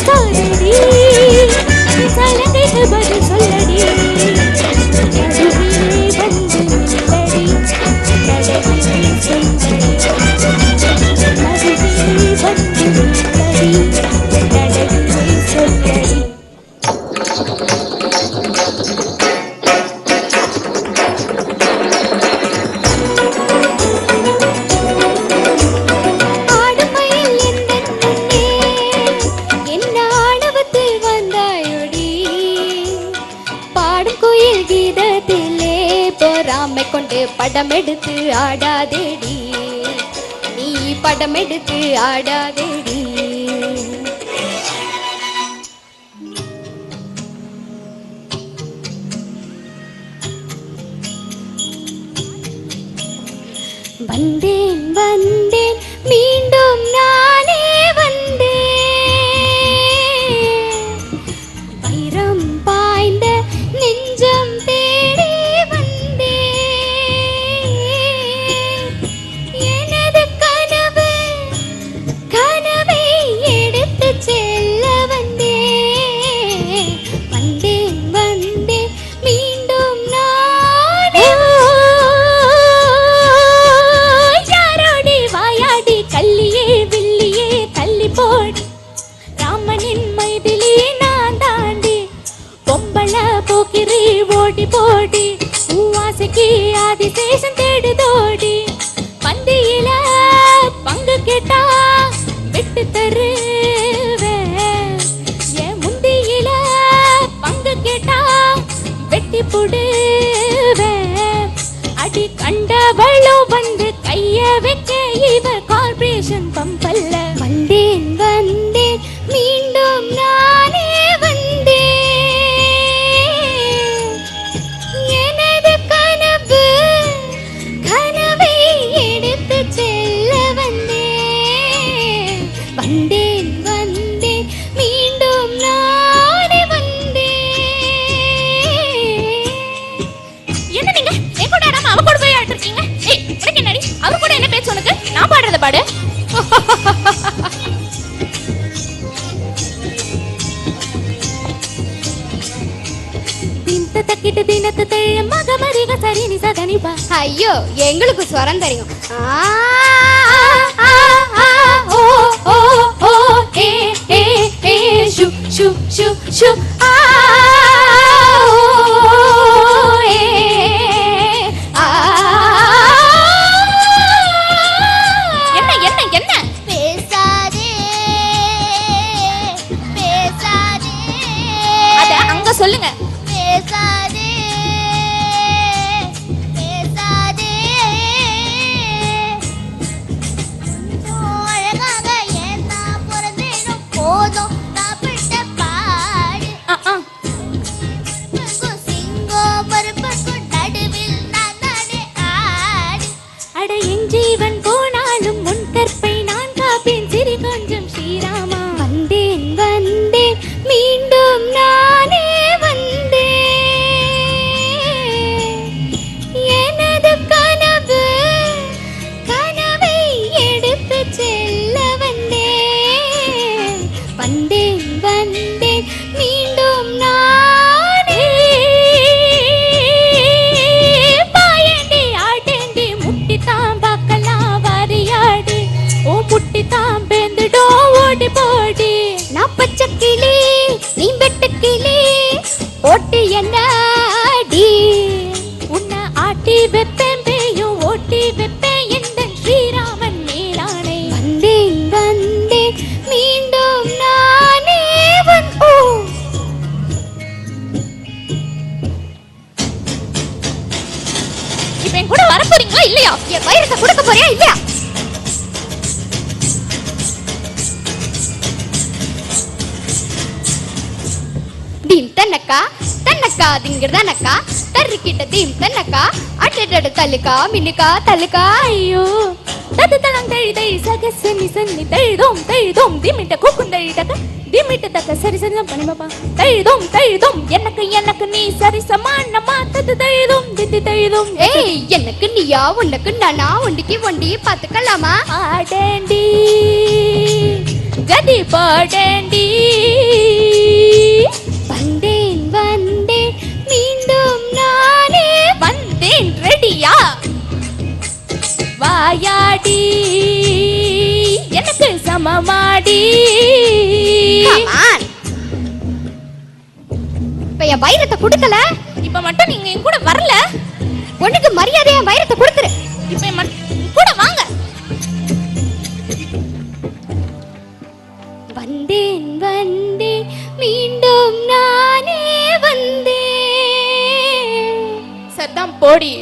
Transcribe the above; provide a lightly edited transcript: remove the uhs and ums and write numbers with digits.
சொல்லடி சலங்கைக்கு பதில் சொல்லடி நடுவிலே வந்து நில்லடி நடுவிலே சொல்லடி நடுவிலே வந்து நில்லடி நடுவிலே சொல்லடி. கொண்டு படம் எடுத்து ஆடாதேடி நீ படம் எடுத்து ஆடாதேடி. வந்தேன் வந்தேன் மீண்டும் நானே வந்தேன் வைரம் பாய்ந்த நெஞ்சம் தேடி எனது கனவு கனவை எடுத்து செல்ல வந்தேன் வந்தேன் வந்தேன் மீண்டும் நானே. யாரோடி வாயாடி கல்லியே வில்லியே தள்ளி போடி ராமனின் மைதிலி நான் தாண்டி பொம்பள போக்கிரி ஓடி போடி ஆசைக்கு ஆதிசேஷன் தேடுதோடி பந்தியில பங்கு கேட்டா விட்டு தருவேன் என் முந்தியில பங்கு கேட்டா வெட்டி புடுவேன் அடி கண்டவளோ வந்து கைய வைக்க இவ கார்பரேஷன் பம்பல்ல. வந்தேன் வந்தேன் மீண்டும் நானே வந்தேன் எனது கனவு கனவை எடுத்து செல்ல வந்தேன் வந்தேன் வந்தேன் மீண்டும் நானே வந்தேன். என்ன நீங்க என் கூட ஆடாம அவ கூட போய் ஆட்டிருக்கீங்க? ஏய் எனக்கு என்னடி அவ கூட என்ன பேச்சு உனக்கு? நான் பாடுறத பாடு. தக்கிட்டு தினத்து தெரிய மகமரிக சரினி சதனிப்பா. ஐயோ எங்களுக்கு ஸ்வரம் தெரியும். ஓ ஓ ஓ ஏ ஏ ஏ ஷு ஷு ஷு ஷு ஆ ஏ ஆ. என்ன என்ன என்ன பேசாதே பேசாதே அத அங்க சொல்லுங்க. பேசாதே பேசாதே அழகாக ஏன் நான் பிறந்தேனும் போதும் சாப்பிட்ட பாடு சிங்கம் மறுபக்கம் நடுவில் நான் தானே ஆடு. அட என் ஜீவன் போனாலும் முன் கற்பை நான் காப்பேன் சிறி கொஞ்சம் ஸ்ரீராமா. வந்தேன் வந்தேன் மீண்டும் நானே பச்சக்கிளி நீ வெட்டுக்கிளி ஓட்டி என்னடி உன்னை ஆட்டி வெப்பேன் பேயும் ஓட்டி வெப்பேன் எந்த ஸ்ரீராமன் மேலானை. வந்தேன் வந்தேன் மீண்டும் நானே இப்ப என் கூட வர போறீங்களா இல்லையா? என் வயிறத்தை கொடுக்க போறியா இல்லையா? தீம் தன்னக்கா தன்னக்கா திங்கிறதனக்கா தர்ரிக்கிட்ட தீம் தன்னக்கா அட்டட தல்லுக்கா மின்னுக்கா தல்லுக்கா. ஐயோ தது தளம் தழி தழி சக சன்னி சன்னி தழுதோம் தழுதோம் திமிட்ட கூக்கும் தழிடக்க திமிட்ட தக்க சரி சரிதான் பண்ணிப்பாப்பா தழுதோம் எனக்கு எனக்கு நீ சரி சமானமா தது தழுதோம் தித்தி தழுதோம். ஏய் எனக்கு நீயா உனக்கு நானா ஒண்டிக்கு ஒண்டி பாத்துக்கலாமா? ஆடேண்டி கதி பாடேண்டி வாயாடி எனக்கு சமமாடி. Come on. இப்ப என் வைரத்தை கொடுக்கல, இப்ப மட்டும் நீங்க என் கூட வரல, உனக்கு மரியாதையா என் வைரத்தை கொடுத்துரு. இப்ப என் கூட வாங்க. வந்தேன் வந்தேன் மீண்டும் நானே வந்தேன். சத்தம் போடி.